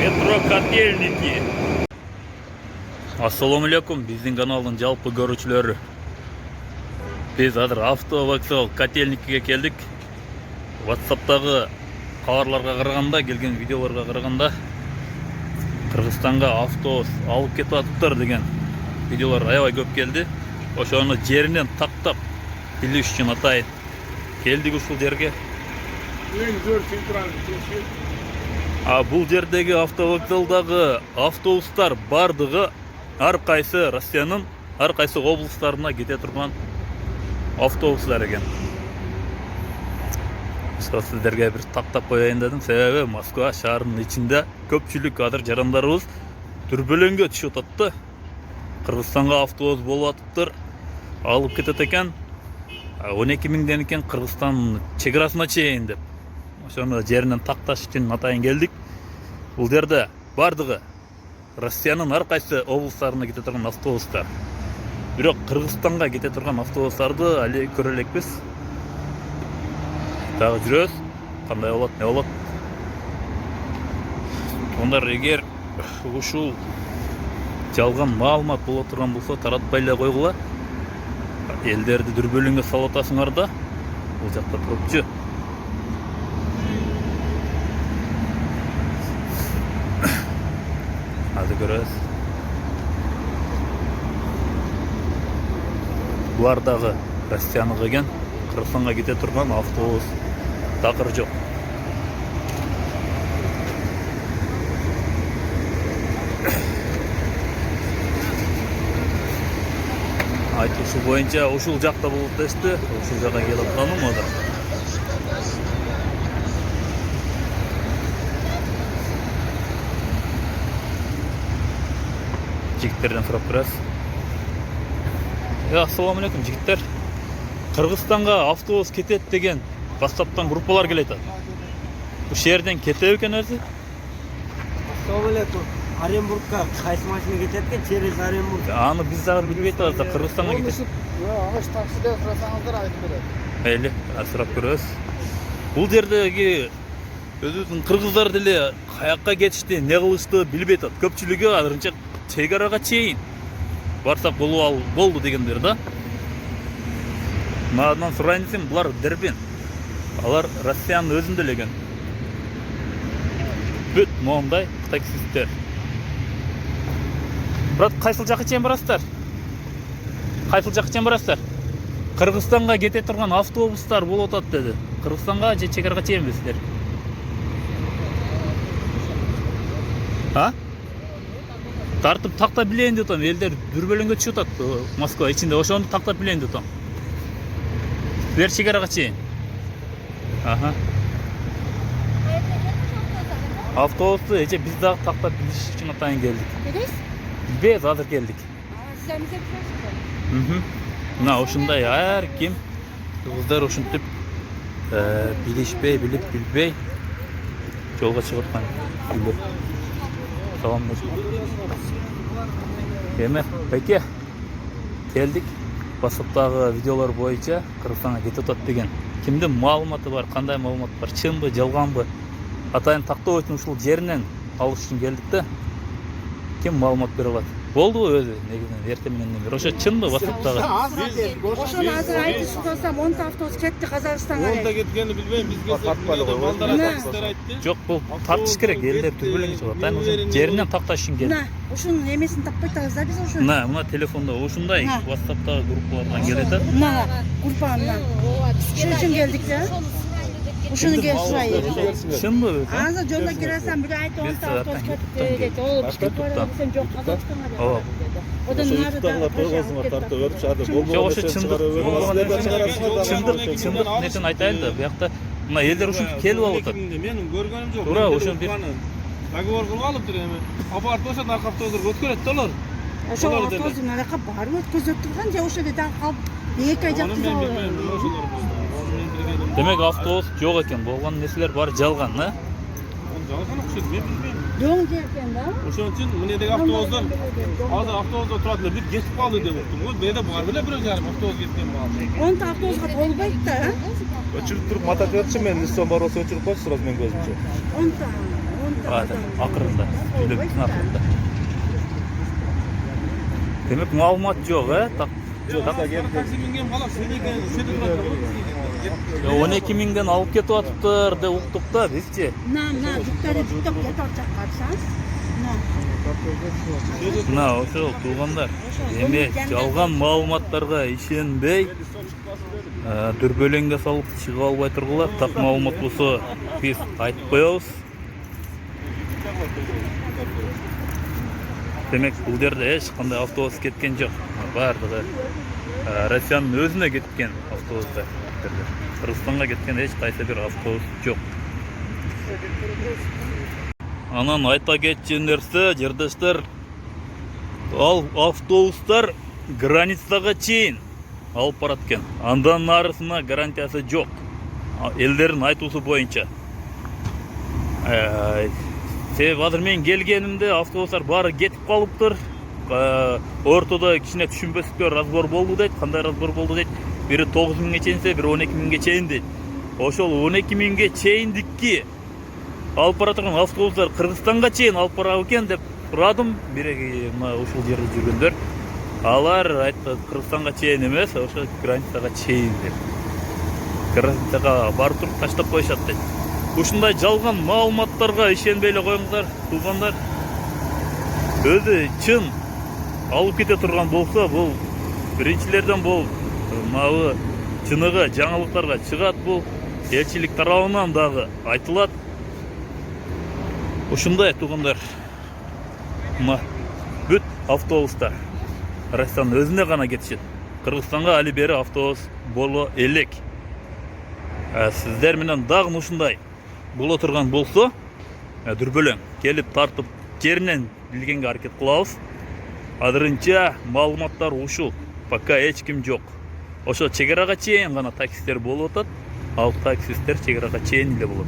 Метро Котельники. Ассаламу алейкум, биздин каналдын жалпы көрүүчүлөрү. Биз азыр автовокзал Котельникиге келдик. WhatsApp'тагы кабарларга караганда, келген видеолорго караганда Кыргызстанга автобус алып кетип атыптыр деген видеолор аябай көп келди. Ошону жеринен тактап билиш үчүн атайын келдик ушул жерге. Бул жердеги автовокзалдагы автобустар бардыгы ар кайсы Россиянын ар кайсы облустарына кете турган автобустар экен. Сіздерге bir тактап коеюн дедим, себеби Москва шаарынын ичинде көпчүлүк азыр жарандарыбыз дүрбөлөңгө түшүп атты. Кыргызстанга автобус болуп атыптыр, алып кетет экен. 12 миңден экен Кыргызстан чек-арасына чейин деп. Ошону жеринен такташ үчүн атайын келдик. Бул жерде бардыгы Россиянын ар кайсы облустарына кете турган автобустар. Бирок Кыргызстанга кете турган автобустарды али көрө элекпиз. Дагы жүрөбүз. Кандай болот, не болот? Ондар эгер ушул жалган маалымат боло турган болсо, таратпай эле койгула. Элдерди дүрбөлөңгө салып атасыңар да. Бул жакта турупчу. Hadi görürüz. Bulardagı Rossiyanıга кен, Кыргызстанга кете турган автобус такыр жок. Айтушу боюнча ушул жакта болуп дешти. Ушул жакка келип атканым ада. Жигиттерден сурап көрөбүз. Ассаламу алейкум жигиттер. Кыргызстанга автобус кетет деген WhatsApp'тан группалар келет. Ушул жерден кетеби экен өзү? Ассаламу алейкум. Оренбургка кайсы машина кетет экен? Через Оренбург. Аны биз дагы билбей атабыз, Кыргызстанга кетет. Аны таксиден сурасаңыздар айтып берет. Мейли, сурап көрөбүз. Бул жердеги өзүбүздүн кыргыздар деле каякка кетишти, не кылышты билбей атат. Көпчүлүгү азырынча чек-арага чейин барсак болду дегендер да. Мындан сурайын десем, булар дербин. Алар Россиянын өзүндө эле экен. Бүт моундай таксисттер. Брат, кайсыл жакка чейин барасыздар? Кайсыл жакка чейин барасыздар? Кыргызстанга кете турган автобустар болуп атат деди. Кыргызстанга же чек-арага чейинби сиздер? Тартып тактап билейин деп атам. Элдер дүрбөлөңгө түшүп атат Москва ичинде. Ошону тактап билейин деп атам. Силер чек-арага чейин. Автобусту эже биз дагы тактап билиш үчүн атайын келдик. Билбейбиз, азыр келдик. Мына ушундай ар ким кыргыздар ушинтип билишпей, билип билбей жолго чыгып аткан. Салам алейкум. Пеке келдик. WhatsApp'тагы видеолор боюнча Кыргызстанга кетип атат деген кимдин маалыматы бар, кандай маалымат бар, чынбы, жалганбы? Атайын тактоо үчүн ушул жеринен алыш үчүн келдик да. Ким маалымат бере алат? Болдубу өзү негизинен эртең менен бери? Ошо чынбы WhatsApp'тагы? Ошону азыр айтып сурасам, 10 автобус кетти Казакстанга. 10 кеткени билбейм, бизге тартпайлы койгон. Жок, бул тартыш керек, элдер дүрбөлөңгө чыгып атат. Ушул жеринен такташ үчүн келдик. Ушунун эмесин таппай атабыз да биз ошону. Мына телефондо ушундай WhatsApp'тагы группалардан келет. Мына группадан. Ошон үчүн келдик да. Ушуну келип сурайбыз. Чынбы? Азыр жолдо киресем, бир айтып 10 автобус кетти дейт. Ол Бишкекке барасың, жок Казакстанга деп. Ооба. Одан нарыда койгонсуңар тартып өрүп чыгарды. Жок, ошо чындык нерсени айтайын да, буякта мына элдер ушинтип келип алып атат. Менин көргөнүм жок. Туура, ошон бир договор кылып алыптыр эми. Апарып ошо наркы автобустар өткөрөт да алар. Ошо автобустун аракка барып өткөзүп турган же ошо жерде дагы калып 2 ай жатып алып. Демек автобус жок экен, болгон нерселер баары жалган, а? Жалган окшойт, мен билбейм. Жок экен да. Ошон үчүн мынедеги автобустар азыр автобуста турат эле, бир кетип калды деп уктум го. Менде бар беле 1,5 автобус кеткен бар. 10 автобуска болбойт да. Өчүрүп туруп матап жатчы, мен Исон бар болсо өчүрүп койчу сразу мен көзүмчө. 10 Акырында, сүйлөптүн акырында. Демек маалымат жок, Такси минген бала сенекен ушеде турат. 12 миңден алып кетип атыптыр деп уктук да бизчи. Мына жүктөрү жүктөп кетип атып карасаңыз. Мына ошол туугандар, эми жалган маалыматтарга ишенбей, дүрбөлөңгө салып чыга албай тургула. Так маалымат болсо биз айтып коебуз. Демек бул жерде эч кандай автобус кеткен жок. Бардыгы Россиянын өзүнө кеткен автобустар. Кыргызстанга кеткен эч кайсы бир автобус жок. Анан айта кетчү нерсе, жердештер, ал автобустар границага чейин алып барат экен. Андан нарысына гарантиясы жок. Элдердин айтуусу боюнча. Себеби азыр мен келгенимде автобустар баары кетип калыптыр. Ортодо кичине түшүнбөстүккө разбор болду дейт. Кандай разбор болду дейт? Бири 9 миңге чейинсе, бири 12 миңге чейин дейт. Ошол 12 миңге чейиндикки алып бара турган автобустар Кыргызстанга чейин алып барабы экен деп сурадым. Биреги мына ушул жерде жүргөндөр. Алар айтты, Кыргызстанга чейин эмес, ошо границага чейин деп. Границага барып туруп таштап коюшат дейт. Ушундай жалган маалыматтарга ишенбей эле коюңуздар, туугандар. Өзү чын алып кете турган болсо, бул биринчилерден бул мына чыныгы жаңылыктарга чыгат, бул элчилик тарабынан дагы айтылат. Ушундай туугандар. Мына бүт автобустар Россиянын өзүнө гана кетишет. Кыргызстанга али бери автобус боло элек. Сиздер менен дагы ушундай боло турган болсо, дүрбөлөң келип тартып жеринен билгенге аракет кылабыз. Азырынча маалыматтар ушул. Пока эч ким жок. Ошо чек арага чейин гана таксистер болуп атат. Ал таксисттер чек арага чейин эле болот.